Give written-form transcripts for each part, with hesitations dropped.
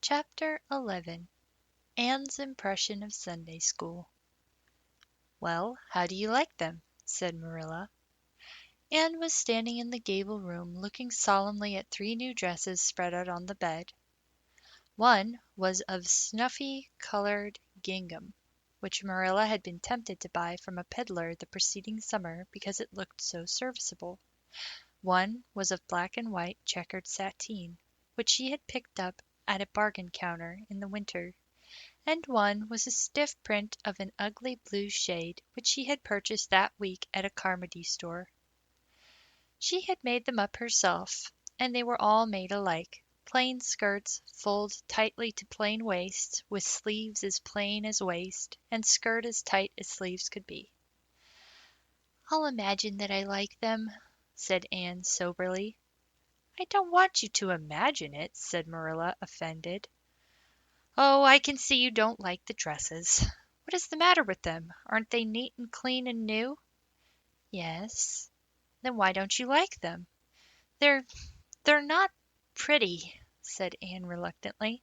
Chapter 11. Anne's Impression of Sunday School. "Well, how do you like them?" said Marilla. Anne was standing in the gable room looking solemnly at three new dresses spread out on the bed. One was of snuffy-colored gingham, which Marilla had been tempted to buy from a peddler the preceding summer because it looked so serviceable. One was of black and white checkered sateen, which she had picked up at a bargain counter in the winter, and one was a stiff print of an ugly blue shade which she had purchased that week at a Carmody store. She had made them up herself, and they were all made alike, plain skirts fulled tightly to plain waists, with sleeves as plain as waist, and skirt as tight as sleeves could be. "I'll imagine that I like them," said Anne soberly. "I don't want you to imagine it," said Marilla, offended. "Oh, I can see you don't like the dresses. What is the matter with them? Aren't they neat and clean and new?" "Yes." "Then why don't you like them?" "They're they're not pretty," said Anne reluctantly.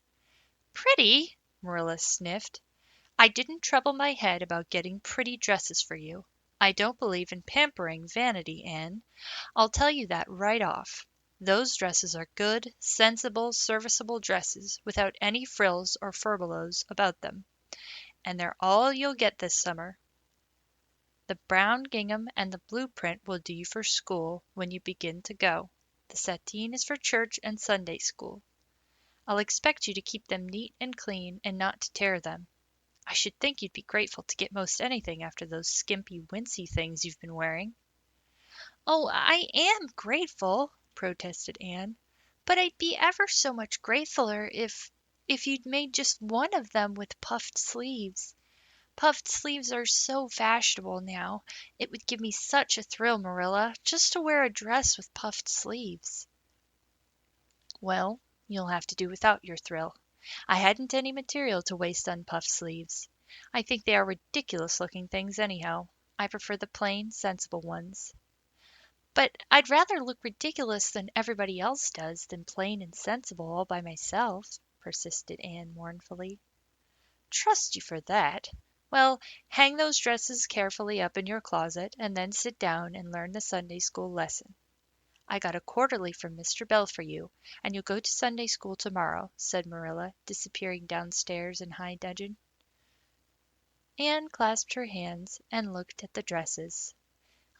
"Pretty!" Marilla sniffed. "I didn't trouble my head about getting pretty dresses for you. I don't believe in pampering vanity, Anne. I'll tell you that right off. Those dresses are good, sensible, serviceable dresses, without any frills or furbelows about them. And they're all you'll get this summer. The brown gingham and the blue print will do you for school when you begin to go. The sateen is for church and Sunday school. I'll expect you to keep them neat and clean and not to tear them. I should think you'd be grateful to get most anything after those skimpy, wincey things you've been wearing." "Oh, I am grateful," protested Anne, "but I'd be ever so much gratefuller if you'd made just one of them with puffed sleeves. Puffed sleeves are so fashionable now. It would give me such a thrill, Marilla, just to wear a dress with puffed sleeves." "Well, you'll have to do without your thrill. I hadn't any material to waste on puffed sleeves. I think they are ridiculous looking things anyhow. I prefer the plain, sensible ones." "But I'd rather look ridiculous than everybody else does than plain and sensible all by myself," persisted Anne mournfully. "Trust you for that. Well, hang those dresses carefully up in your closet, and then sit down and learn the Sunday school lesson. I got a quarterly from Mr. Bell for you, and you'll go to Sunday school tomorrow," said Marilla, disappearing downstairs in high dudgeon. Anne clasped her hands and looked at the dresses.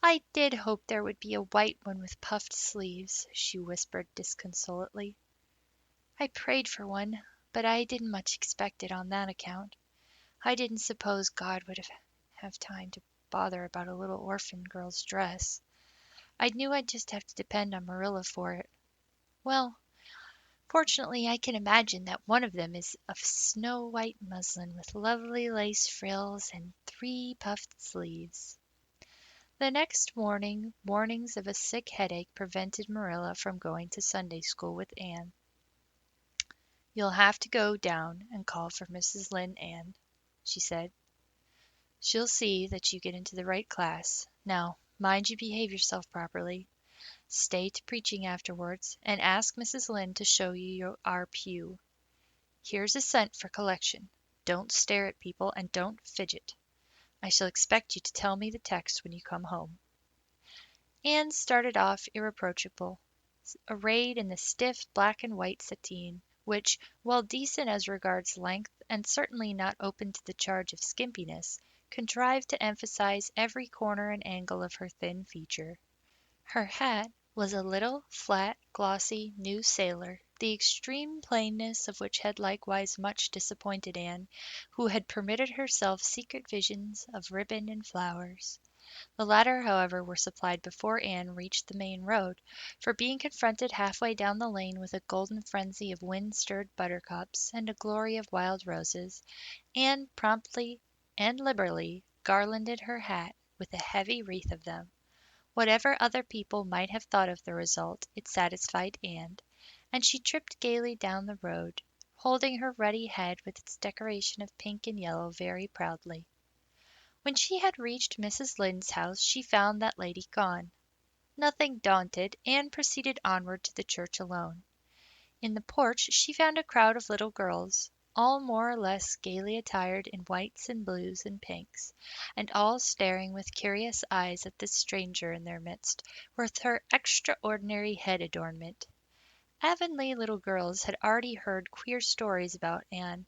"I did hope there would be a white one with puffed sleeves," she whispered disconsolately. "I prayed for one, but I didn't much expect it on that account. I didn't suppose God would have time to bother about a little orphan girl's dress. I knew I'd just have to depend on Marilla for it. Well, fortunately I can imagine that one of them is of snow-white muslin with lovely lace frills and 3 puffed sleeves." The next morning warnings of a sick headache prevented Marilla from going to Sunday school with Anne. "You'll have to go down and call for Mrs. Lynde, Anne," she said. "She'll see that you get into the right class. Now, mind you behave yourself properly. Stay to preaching afterwards, and ask Mrs. Lynde to show you our pew. Here's a cent for collection. Don't stare at people, and don't fidget. I shall expect you to tell me the text when you come home." Anne started off irreproachable, arrayed in the stiff black and white sateen, which, while decent as regards length and certainly not open to the charge of skimpiness, contrived to emphasize every corner and angle of her thin feature. Her hat was a little, flat, glossy, new sailor, the extreme plainness of which had likewise much disappointed Anne, who had permitted herself secret visions of ribbon and flowers. The latter, however, were supplied before Anne reached the main road, for being confronted halfway down the lane with a golden frenzy of wind-stirred buttercups and a glory of wild roses, Anne promptly and liberally garlanded her hat with a heavy wreath of them. Whatever other people might have thought of the result, it satisfied Anne, and she tripped gaily down the road, holding her ruddy head with its decoration of pink and yellow very proudly. When she had reached Mrs. Lynde's house she found that lady gone. Nothing daunted, Anne proceeded onward to the church alone. In the porch she found a crowd of little girls, all more or less gaily attired in whites and blues and pinks, and all staring with curious eyes at this stranger in their midst, with her extraordinary head adornment. Avonlea little girls had already heard queer stories about Anne.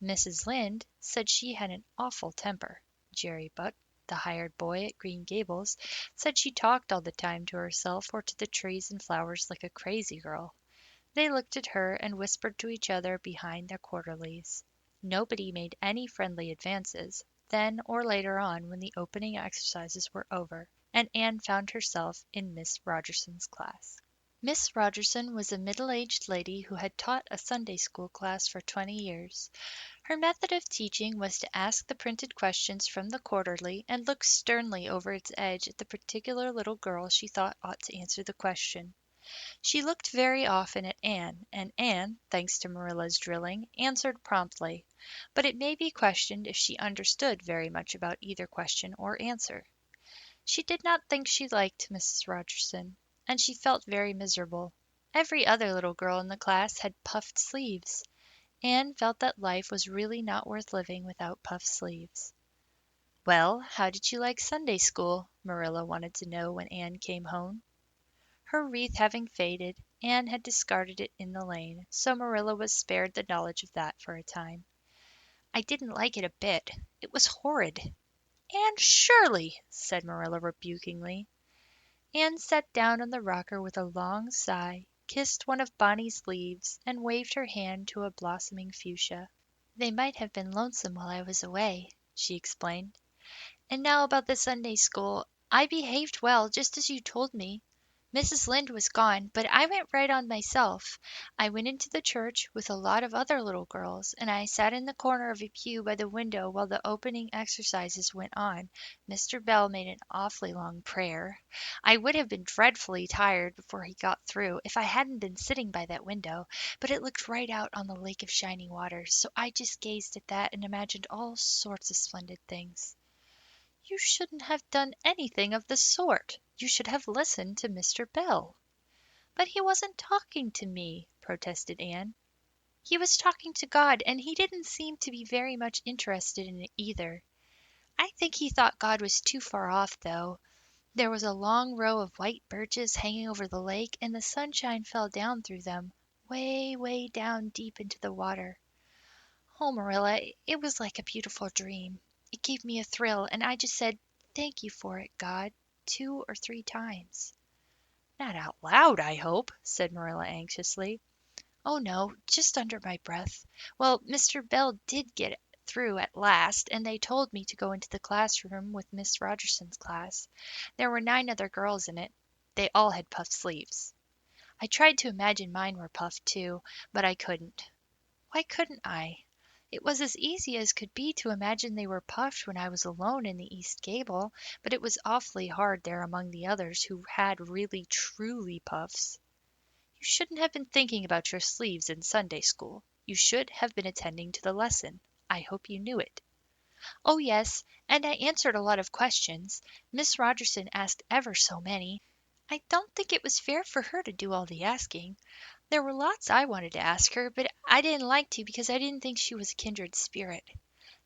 Mrs. Lynde said she had an awful temper. Jerry Buck, the hired boy at Green Gables, said she talked all the time to herself or to the trees and flowers like a crazy girl. They looked at her and whispered to each other behind their quarterlies. Nobody made any friendly advances, then or later on when the opening exercises were over, and Anne found herself in Miss Rogerson's class. Miss Rogerson was a middle-aged lady who had taught a Sunday school class for 20 years. Her method of teaching was to ask the printed questions from the quarterly and look sternly over its edge at the particular little girl she thought ought to answer the question. She looked very often at Anne, and Anne, thanks to Marilla's drilling, answered promptly, but it may be questioned if she understood very much about either question or answer. She did not think she liked Mrs. Rogerson, and she felt very miserable. Every other little girl in the class had puffed sleeves. Anne felt that life was really not worth living without puffed sleeves. "Well, how did you like Sunday school?" Marilla wanted to know when Anne came home. Her wreath having faded, Anne had discarded it in the lane, so Marilla was spared the knowledge of that for a time. "I didn't like it a bit. It was horrid." "Anne Shirley!" said Marilla rebukingly. Anne sat down on the rocker with a long sigh, kissed one of Bonny's leaves, and waved her hand to a blossoming fuchsia. "They might have been lonesome while I was away," she explained. "And now about the Sunday school. I behaved well, just as you told me. Mrs. Lynde was gone, but I went right on myself. I went into the church with a lot of other little girls, and I sat in the corner of a pew by the window while the opening exercises went on. Mr. Bell made an awfully long prayer. I would have been dreadfully tired before he got through if I hadn't been sitting by that window, but it looked right out on the lake of shining waters, so I just gazed at that and imagined all sorts of splendid things." "You shouldn't have done anything of the sort. You should have listened to Mr. Bell." "But he wasn't talking to me," protested Anne. "He was talking to God, and he didn't seem to be very much interested in it either. I think he thought God was too far off, though. There was a long row of white birches hanging over the lake, and the sunshine fell down through them, way, way down deep into the water. Oh, Marilla, it was like a beautiful dream. It gave me a thrill, and I just said, 'Thank you for it, God,' 2 or 3 times." "Not out loud, I hope," said Marilla anxiously. "Oh, no, just under my breath. Well, Mr. Bell did get through at last, and they told me to go into the classroom with Miss Rogerson's class. There were 9 other girls in it. They all had puffed sleeves. I tried to imagine mine were puffed, too, but I couldn't. Why couldn't I? It was as easy as could be to imagine they were puffed when I was alone in the east gable, but it was awfully hard there among the others who had really truly puffs. You shouldn't have been thinking about your sleeves in Sunday school. You should have been attending to the lesson. I hope you knew it." "Oh, yes, and I answered a lot of questions. Miss Rogerson asked ever so many. I don't think it was fair for her to do all the asking. There were lots I wanted to ask her, but I didn't like to because I didn't think she was a kindred spirit."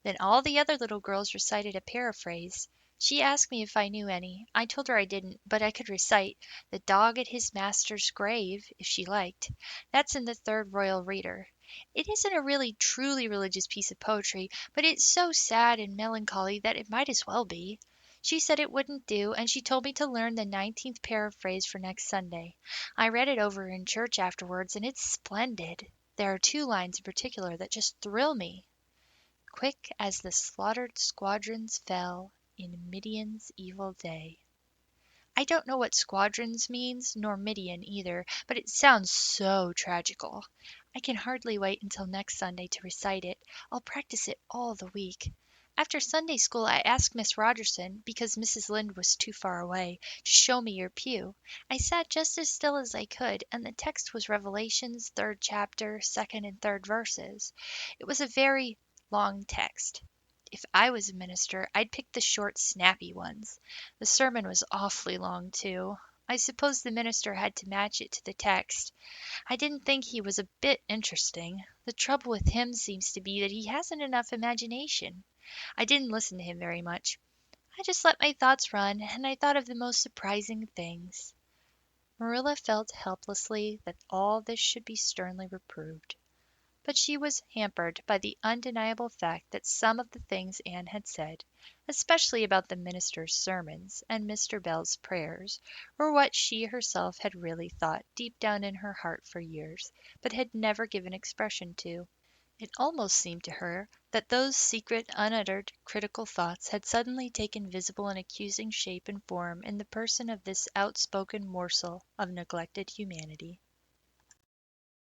Then all the other little girls recited a paraphrase. She asked me if I knew any. I told her I didn't, but I could recite "The dog at his master's grave," if she liked. That's in the Third Royal Reader. It isn't a really truly religious piece of poetry, but it's so sad and melancholy that it might as well be. She said it wouldn't do, and she told me to learn the 19th paraphrase for next Sunday. I read it over in church afterwards, and it's splendid. There are 2 lines in particular that just thrill me. "Quick as the slaughtered squadrons fell in Midian's evil day." I don't know what squadrons means, nor Midian either, but it sounds so tragical. I can hardly wait until next Sunday to recite it. I'll practice it all the week. After Sunday school I asked Miss Rogerson, because Mrs. Lynde was too far away, to show me your pew. I sat just as still as I could, and the text was Revelation's 3rd chapter, 2nd and 3rd verses. It was a very long text. If I was a minister, I'd pick the short, snappy ones. The sermon was awfully long, too. I suppose the minister had to match it to the text. I didn't think he was a bit interesting. The trouble with him seems to be that he hasn't enough imagination. I didn't listen to him very much. I just let my thoughts run, and I thought of the most surprising things." Marilla felt helplessly that all this should be sternly reproved. But she was hampered by the undeniable fact that some of the things Anne had said, especially about the minister's sermons and Mr. Bell's prayers, were what she herself had really thought deep down in her heart for years, but had never given expression to. It almost seemed to her that those secret, unuttered, critical thoughts had suddenly taken visible and accusing shape and form in the person of this outspoken morsel of neglected humanity.